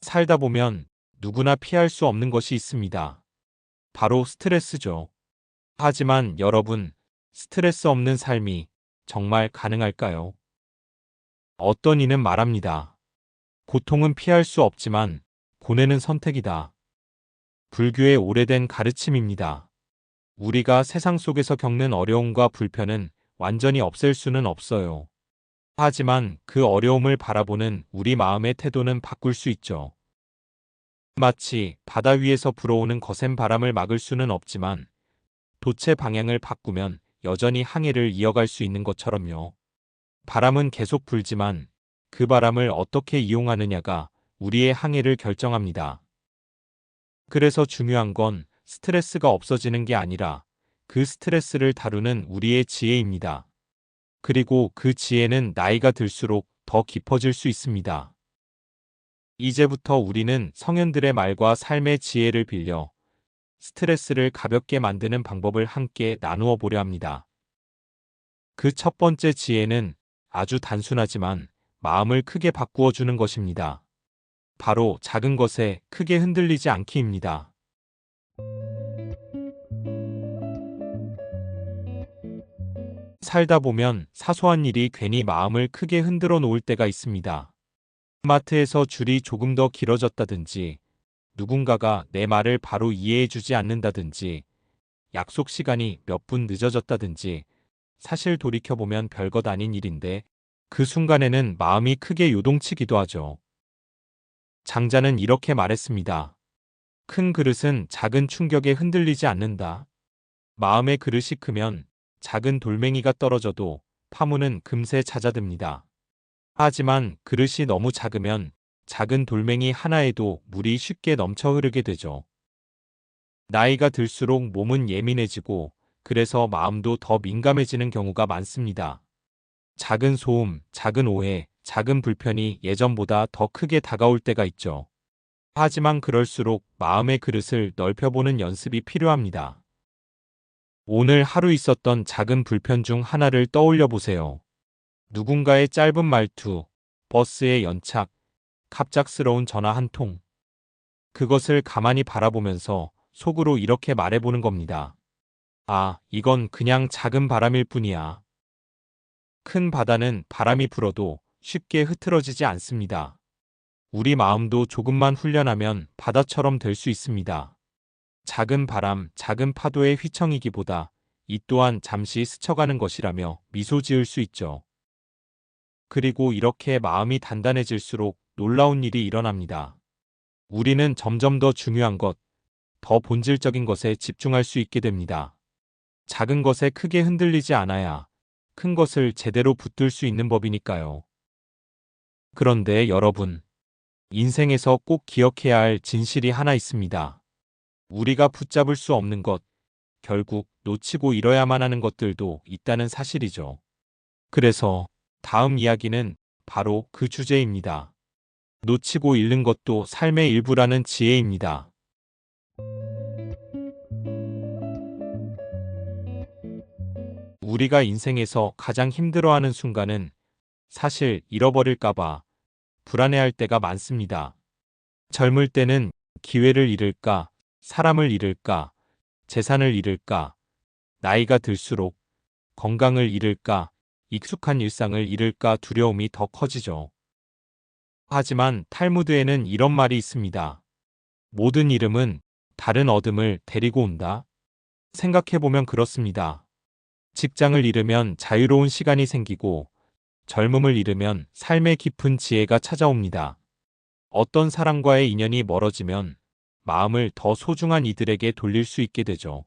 살다 보면 누구나 피할 수 없는 것이 있습니다. 바로 스트레스죠. 하지만 여러분, 스트레스 없는 삶이 정말 가능할까요? 어떤 이는 말합니다. 고통은 피할 수 없지만 고뇌는 선택이다. 불교의 오래된 가르침입니다. 우리가 세상 속에서 겪는 어려움과 불편은 완전히 없앨 수는 없어요. 하지만 그 어려움을 바라보는 우리 마음의 태도는 바꿀 수 있죠. 마치 바다 위에서 불어오는 거센 바람을 막을 수는 없지만 돛의 방향을 바꾸면 여전히 항해를 이어갈 수 있는 것처럼요. 바람은 계속 불지만 그 바람을 어떻게 이용하느냐가 우리의 항해를 결정합니다. 그래서 중요한 건 스트레스가 없어지는 게 아니라 그 스트레스를 다루는 우리의 지혜입니다. 그리고 그 지혜는 나이가 들수록 더 깊어질 수 있습니다. 이제부터 우리는 성현들의 말과 삶의 지혜를 빌려 스트레스를 가볍게 만드는 방법을 함께 나누어 보려 합니다. 그 첫 번째 지혜는 아주 단순하지만 마음을 크게 바꾸어 주는 것입니다. 바로 작은 것에 크게 흔들리지 않기입니다. 살다 보면 사소한 일이 괜히 마음을 크게 흔들어 놓을 때가 있습니다. 마트에서 줄이 조금 더 길어졌다든지, 누군가가 내 말을 바로 이해해 주지 않는다든지, 약속 시간이 몇 분 늦어졌다든지, 사실 돌이켜보면 별것 아닌 일인데, 그 순간에는 마음이 크게 요동치기도 하죠. 장자는 이렇게 말했습니다. 큰 그릇은 작은 충격에 흔들리지 않는다. 마음의 그릇이 크면 작은 돌멩이가 떨어져도 파문은 금세 잦아듭니다. 하지만 그릇이 너무 작으면 작은 돌멩이 하나에도 물이 쉽게 넘쳐 흐르게 되죠. 나이가 들수록 몸은 예민해지고 그래서 마음도 더 민감해지는 경우가 많습니다. 작은 소음, 작은 오해, 작은 불편이 예전보다 더 크게 다가올 때가 있죠. 하지만 그럴수록 마음의 그릇을 넓혀보는 연습이 필요합니다. 오늘 하루 있었던 작은 불편 중 하나를 떠올려 보세요. 누군가의 짧은 말투, 버스의 연착, 갑작스러운 전화 한 통. 그것을 가만히 바라보면서 속으로 이렇게 말해보는 겁니다. 아, 이건 그냥 작은 바람일 뿐이야. 큰 바다는 바람이 불어도 쉽게 흐트러지지 않습니다. 우리 마음도 조금만 훈련하면 바다처럼 될 수 있습니다. 작은 바람, 작은 파도의 휘청이기보다 이 또한 잠시 스쳐가는 것이라며 미소 지을 수 있죠. 그리고 이렇게 마음이 단단해질수록 놀라운 일이 일어납니다. 우리는 점점 더 중요한 것, 더 본질적인 것에 집중할 수 있게 됩니다. 작은 것에 크게 흔들리지 않아야 큰 것을 제대로 붙들 수 있는 법이니까요. 그런데 여러분, 인생에서 꼭 기억해야 할 진실이 하나 있습니다. 우리가 붙잡을 수 없는 것, 결국 놓치고 잃어야만 하는 것들도 있다는 사실이죠. 그래서 다음 이야기는 바로 그 주제입니다. 놓치고 잃는 것도 삶의 일부라는 지혜입니다. 우리가 인생에서 가장 힘들어하는 순간은 사실 잃어버릴까봐 불안해할 때가 많습니다. 젊을 때는 기회를 잃을까, 사람을 잃을까, 재산을 잃을까, 나이가 들수록 건강을 잃을까, 익숙한 일상을 잃을까 두려움이 더 커지죠. 하지만 탈무드에는 이런 말이 있습니다. 모든 잃음은 다른 얻음을 데리고 온다. 생각해보면 그렇습니다. 직장을 잃으면 자유로운 시간이 생기고 젊음을 잃으면 삶의 깊은 지혜가 찾아옵니다. 어떤 사람과의 인연이 멀어지면 마음을 더 소중한 이들에게 돌릴 수 있게 되죠.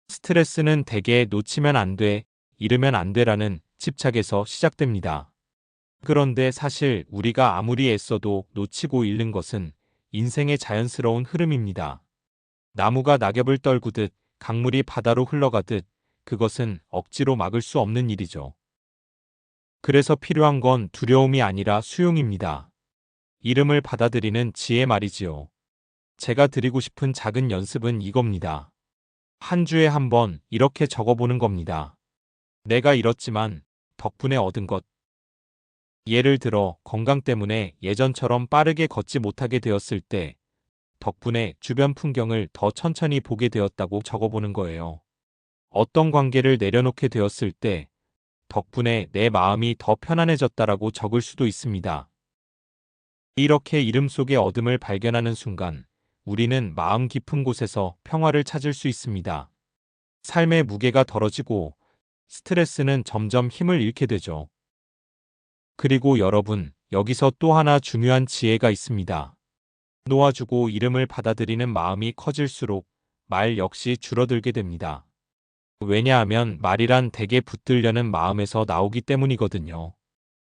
스트레스는 대개 놓치면 안 돼, 잃으면 안 돼라는 집착에서 시작됩니다. 그런데 사실 우리가 아무리 애써도 놓치고 잃는 것은 인생의 자연스러운 흐름입니다. 나무가 낙엽을 떨구듯 강물이 바다로 흘러가듯 그것은 억지로 막을 수 없는 일이죠. 그래서 필요한 건 두려움이 아니라 수용입니다. 잃음을 받아들이는 지혜 말이지요. 제가 드리고 싶은 작은 연습은 이겁니다. 한 주에 한 번 이렇게 적어보는 겁니다. 내가 잃었지만 덕분에 얻은 것. 예를 들어 건강 때문에 예전처럼 빠르게 걷지 못하게 되었을 때 덕분에 주변 풍경을 더 천천히 보게 되었다고 적어보는 거예요. 어떤 관계를 내려놓게 되었을 때 덕분에 내 마음이 더 편안해졌다라고 적을 수도 있습니다. 이렇게 이름 속의 어둠을 발견하는 순간 우리는 마음 깊은 곳에서 평화를 찾을 수 있습니다. 삶의 무게가 덜어지고 스트레스는 점점 힘을 잃게 되죠. 그리고 여러분, 여기서 또 하나 중요한 지혜가 있습니다. 놓아주고 이름을 받아들이는 마음이 커질수록 말 역시 줄어들게 됩니다. 왜냐하면 말이란 대개 붙들려는 마음에서 나오기 때문이거든요.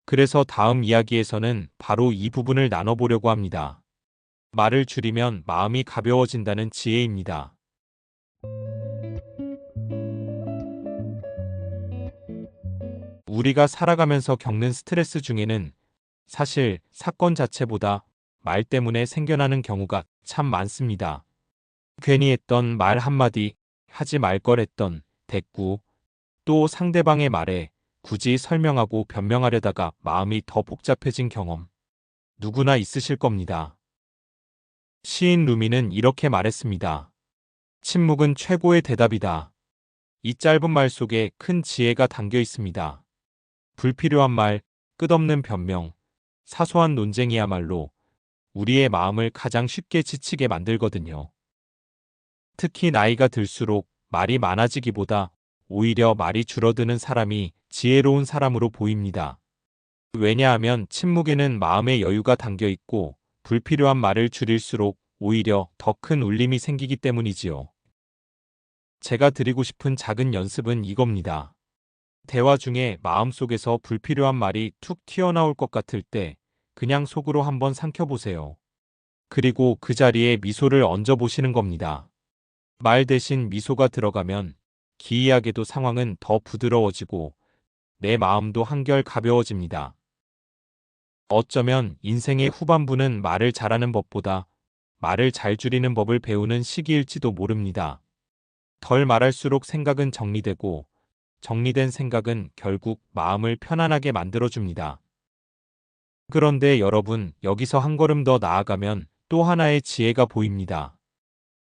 그래서 다음 이야기에서는 바로 이 부분을 나눠보려고 합니다. 말을 줄이면 마음이 가벼워진다는 지혜입니다. 우리가 살아가면서 겪는 스트레스 중에는 사실 사건 자체보다 말 때문에 생겨나는 경우가 참 많습니다. 괜히 했던 말 한마디, 하지 말 걸 했던 대꾸, 또 상대방의 말에 굳이 설명하고 변명하려다가 마음이 더 복잡해진 경험. 누구나 있으실 겁니다. 시인 루미는 이렇게 말했습니다. 침묵은 최고의 대답이다. 이 짧은 말 속에 큰 지혜가 담겨 있습니다. 불필요한 말, 끝없는 변명, 사소한 논쟁이야말로 우리의 마음을 가장 쉽게 지치게 만들거든요. 특히 나이가 들수록 말이 많아지기보다 오히려 말이 줄어드는 사람이 지혜로운 사람으로 보입니다. 왜냐하면 침묵에는 마음의 여유가 담겨 있고 불필요한 말을 줄일수록 오히려 더 큰 울림이 생기기 때문이지요. 제가 드리고 싶은 작은 연습은 이겁니다. 대화 중에 마음속에서 불필요한 말이 툭 튀어나올 것 같을 때 그냥 속으로 한번 삼켜보세요. 그리고 그 자리에 미소를 얹어보시는 겁니다. 말 대신 미소가 들어가면 기이하게도 상황은 더 부드러워지고 내 마음도 한결 가벼워집니다. 어쩌면 인생의 후반부는 말을 잘하는 법보다 말을 잘 줄이는 법을 배우는 시기일지도 모릅니다. 덜 말할수록 생각은 정리되고 정리된 생각은 결국 마음을 편안하게 만들어줍니다. 그런데 여러분, 여기서 한 걸음 더 나아가면 또 하나의 지혜가 보입니다.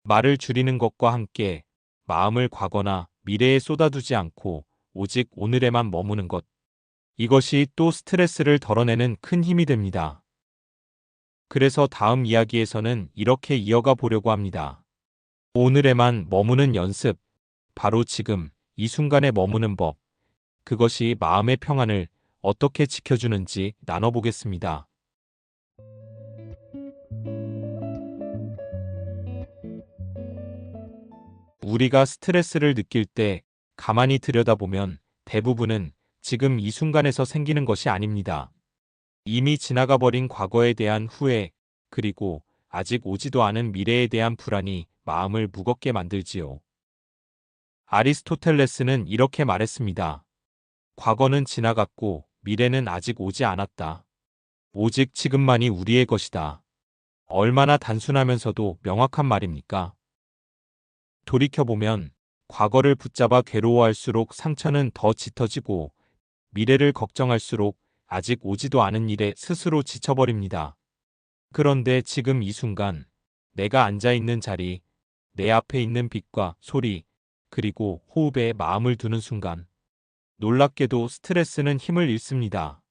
말을 줄이는 것과 함께 마음을 과거나 미래에 쏟아두지 않고 오직 오늘에만 머무는 것. 이것이 또 스트레스를 덜어내는 큰 힘이 됩니다. 그래서 다음 이야기에서는 이렇게 이어가 보려고 합니다. 오늘에만 머무는 연습. 바로 지금, 이 순간에 머무는 법. 그것이 마음의 평안을 어떻게 지켜주는지 나눠보겠습니다. 우리가 스트레스를 느낄 때 가만히 들여다보면 대부분은 지금 이 순간에서 생기는 것이 아닙니다. 이미 지나가 버린 과거에 대한 후회, 그리고 아직 오지도 않은 미래에 대한 불안이 마음을 무겁게 만들지요. 아리스토텔레스는 이렇게 말했습니다. 과거는 지나갔고 미래는 아직 오지 않았다. 오직 지금만이 우리의 것이다. 얼마나 단순하면서도 명확한 말입니까? 돌이켜보면 과거를 붙잡아 괴로워할수록 상처는 더 짙어지고 미래를 걱정할수록 아직 오지도 않은 일에 스스로 지쳐버립니다. 그런데 지금 이 순간 내가 앉아있는 자리, 내 앞에 있는 빛과 소리, 그리고 호흡에 마음을 두는 순간 놀랍게도 스트레스는 힘을 잃습니다.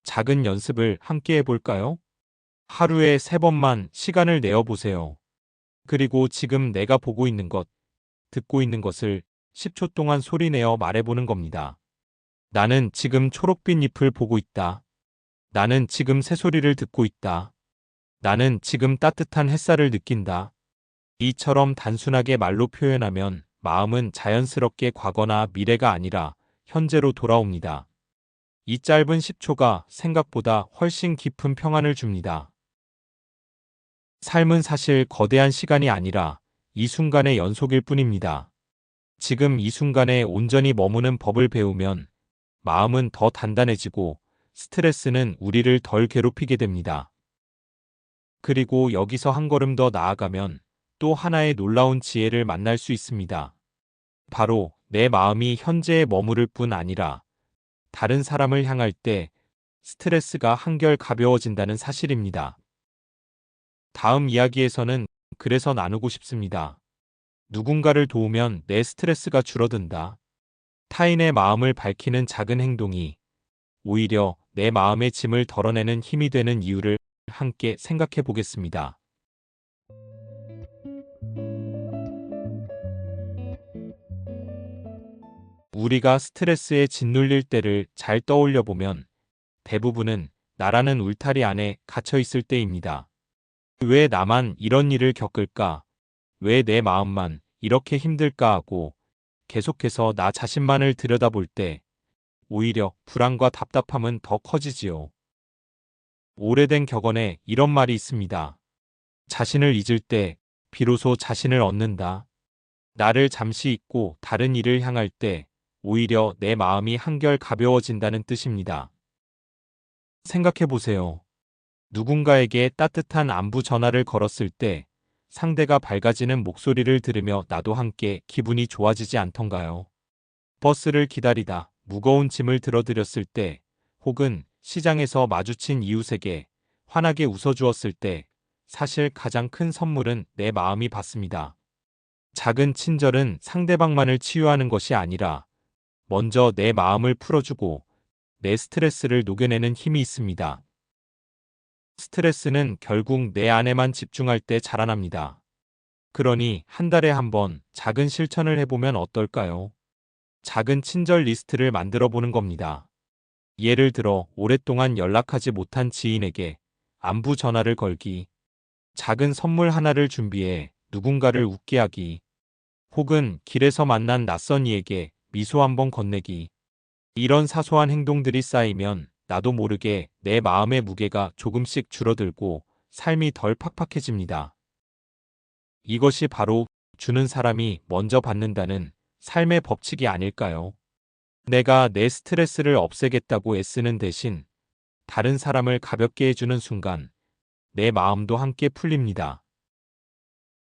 작은 연습을 함께 해볼까요? 하루에 3번만 시간을 내어보세요. 그리고 지금 내가 보고 있는 것, 듣고 있는 것을 10초 동안 소리내어 말해보는 겁니다. 나는 지금 초록빛 잎을 보고 있다. 나는 지금 새소리를 듣고 있다. 나는 지금 따뜻한 햇살을 느낀다. 이처럼 단순하게 말로 표현하면 마음은 자연스럽게 과거나 미래가 아니라 현재로 돌아옵니다. 이 짧은 10초가 생각보다 훨씬 깊은 평안을 줍니다. 삶은 사실 거대한 시간이 아니라 이 순간의 연속일 뿐입니다. 지금 이 순간에 온전히 머무는 법을 배우면 마음은 더 단단해지고 스트레스는 우리를 덜 괴롭히게 됩니다. 그리고 여기서 한 걸음 더 나아가면 또 하나의 놀라운 지혜를 만날 수 있습니다. 바로 내 마음이 현재에 머무를 뿐 아니라 다른 사람을 향할 때 스트레스가 한결 가벼워진다는 사실입니다. 다음 이야기에서는 그래서 나누고 싶습니다. 누군가를 도우면 내 스트레스가 줄어든다. 타인의 마음을 밝히는 작은 행동이 오히려 내 마음의 짐을 덜어내는 힘이 되는 이유를 함께 생각해 보겠습니다. 우리가 스트레스에 짓눌릴 때를 잘 떠올려 보면 대부분은 나라는 울타리 안에 갇혀 있을 때입니다. 왜 나만 이런 일을 겪을까? 왜 내 마음만 이렇게 힘들까 하고 계속해서 나 자신만을 들여다볼 때 오히려 불안과 답답함은 더 커지지요. 오래된 격언에 이런 말이 있습니다. 자신을 잊을 때 비로소 자신을 얻는다. 나를 잠시 잊고 다른 일을 향할 때 오히려 내 마음이 한결 가벼워진다는 뜻입니다. 생각해 보세요. 누군가에게 따뜻한 안부 전화를 걸었을 때 상대가 밝아지는 목소리를 들으며 나도 함께 기분이 좋아지지 않던가요? 버스를 기다리다 무거운 짐을 들어드렸을 때 혹은 시장에서 마주친 이웃에게 환하게 웃어주었을 때 사실 가장 큰 선물은 내 마음이 받습니다. 작은 친절은 상대방만을 치유하는 것이 아니라 먼저 내 마음을 풀어주고 내 스트레스를 녹여내는 힘이 있습니다. 스트레스는 결국 내 안에만 집중할 때 자라납니다. 그러니 한 달에 한 번 작은 실천을 해보면 어떨까요? 작은 친절 리스트를 만들어 보는 겁니다. 예를 들어 오랫동안 연락하지 못한 지인에게 안부 전화를 걸기, 작은 선물 하나를 준비해 누군가를 웃게 하기, 혹은 길에서 만난 낯선 이에게 미소 한번 건네기. 이런 사소한 행동들이 쌓이면 나도 모르게 내 마음의 무게가 조금씩 줄어들고 삶이 덜 팍팍해집니다. 이것이 바로 주는 사람이 먼저 받는다는 삶의 법칙이 아닐까요? 내가 내 스트레스를 없애겠다고 애쓰는 대신 다른 사람을 가볍게 해주는 순간 내 마음도 함께 풀립니다.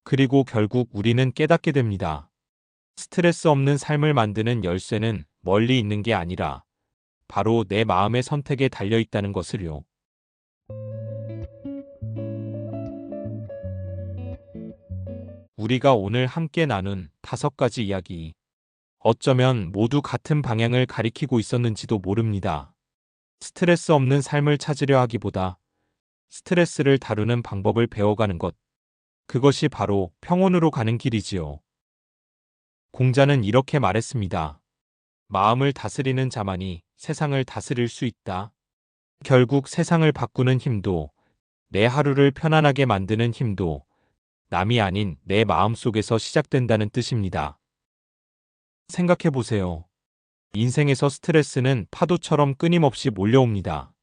그리고 결국 우리는 깨닫게 됩니다. 스트레스 없는 삶을 만드는 열쇠는 멀리 있는 게 아니라 바로 내 마음의 선택에 달려 있다는 것을요. 우리가 오늘 함께 나눈 5가지 이야기. 어쩌면 모두 같은 방향을 가리키고 있었는지도 모릅니다. 스트레스 없는 삶을 찾으려 하기보다 스트레스를 다루는 방법을 배워가는 것. 그것이 바로 평온으로 가는 길이지요. 공자는 이렇게 말했습니다. 마음을 다스리는 자만이 세상을 다스릴 수 있다. 결국 세상을 바꾸는 힘도 내 하루를 편안하게 만드는 힘도 남이 아닌 내 마음 속에서 시작된다는 뜻입니다. 생각해 보세요. 인생에서 스트레스는 파도처럼 끊임없이 몰려옵니다.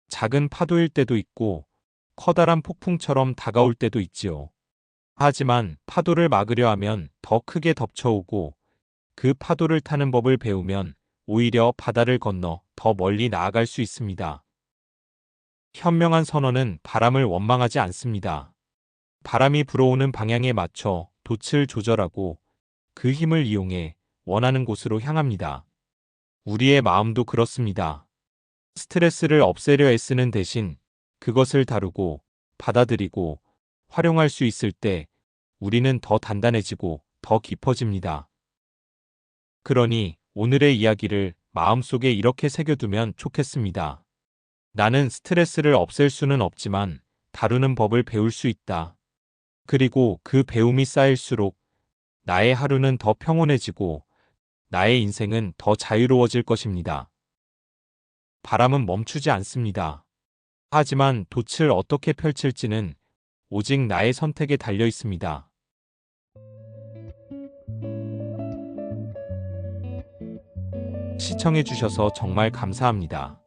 작은 파도일 때도 있고 커다란 폭풍처럼 다가올 때도 있지요. 하지만 파도를 막으려 하면 더 크게 덮쳐오고 그 파도를 타는 법을 배우면 오히려 바다를 건너 더 멀리 나아갈 수 있습니다. 현명한 선원은 바람을 원망하지 않습니다. 바람이 불어오는 방향에 맞춰 돛을 조절하고 그 힘을 이용해 원하는 곳으로 향합니다. 우리의 마음도 그렇습니다. 스트레스를 없애려 애쓰는 대신 그것을 다루고 받아들이고 활용할 수 있을 때 우리는 더 단단해지고 더 깊어집니다. 그러니 오늘의 이야기를 마음속에 이렇게 새겨두면 좋겠습니다. 나는 스트레스를 없앨 수는 없지만 다루는 법을 배울 수 있다. 그리고 그 배움이 쌓일수록 나의 하루는 더 평온해지고 나의 인생은 더 자유로워질 것입니다. 바람은 멈추지 않습니다. 하지만 돛을 어떻게 펼칠지는 오직 나의 선택에 달려 있습니다. 시청해주셔서 정말 감사합니다.